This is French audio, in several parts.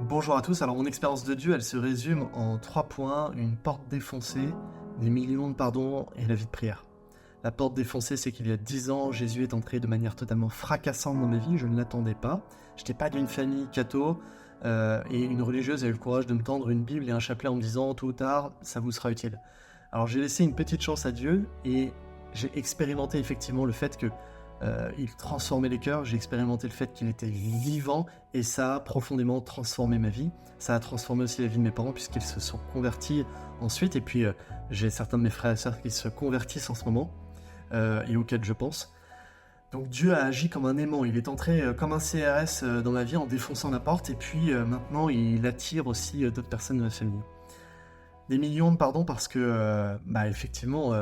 Bonjour à tous, alors mon expérience de Dieu, elle se résume en 3 points, une porte défoncée, des millions de pardons et la vie de prière. La porte défoncée, c'est qu'il y a 10 ans, Jésus est entré de manière totalement fracassante dans ma vie, je ne l'attendais pas. Je n'étais pas d'une famille catho, et une religieuse a eu le courage de me tendre une Bible et un chapelet en me disant « tôt ou tard, ça vous sera utile ». Alors j'ai laissé une petite chance à Dieu et j'ai expérimenté effectivement le fait que il transformait les cœurs, j'ai expérimenté le fait qu'il était vivant et ça a profondément transformé ma vie. Ça a transformé aussi la vie de mes parents puisqu'ils se sont convertis ensuite et puis j'ai certains de mes frères et sœurs qui se convertissent en ce moment et auxquels je pense. Donc Dieu a agi comme un aimant, il est entré comme un CRS dans ma vie en défonçant la porte et puis maintenant il attire aussi d'autres personnes de ma famille. Des millions de pardons parce que effectivement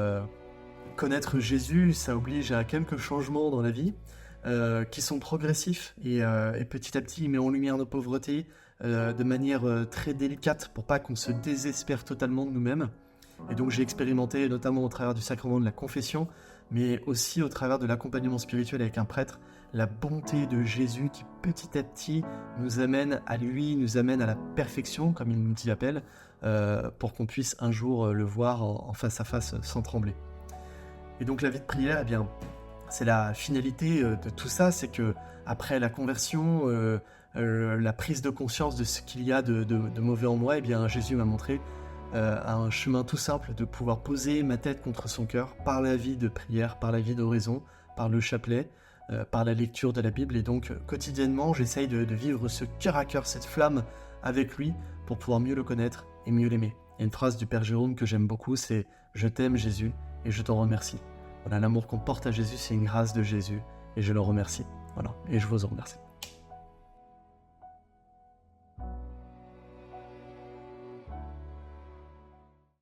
connaître Jésus, ça oblige à quelques changements dans la vie qui sont progressifs et petit à petit, il met en lumière nos pauvretés de manière très délicate pour pas qu'on se désespère totalement de nous-mêmes. Et donc j'ai expérimenté, notamment au travers du sacrement de la confession, mais aussi au travers de l'accompagnement spirituel avec un prêtre, la bonté de Jésus qui petit à petit nous amène à lui, nous amène à la perfection, comme il nous dit appelle, pour qu'on puisse un jour le voir en face à face sans trembler. Et donc la vie de prière, eh bien, c'est la finalité de tout ça, c'est que après la conversion, la prise de conscience de ce qu'il y a de mauvais en moi, eh bien Jésus m'a montré un chemin tout simple de pouvoir poser ma tête contre son cœur par la vie de prière, par la vie d'oraison, par le chapelet, par la lecture de la Bible. Et donc quotidiennement, j'essaye de vivre ce cœur à cœur, cette flamme avec lui pour pouvoir mieux le connaître et mieux l'aimer. Il y a une phrase du Père Jérôme que j'aime beaucoup, c'est « Je t'aime Jésus et je t'en remercie ». Voilà, l'amour qu'on porte à Jésus, c'est une grâce de Jésus et je le remercie. Voilà, et je vous en remercie.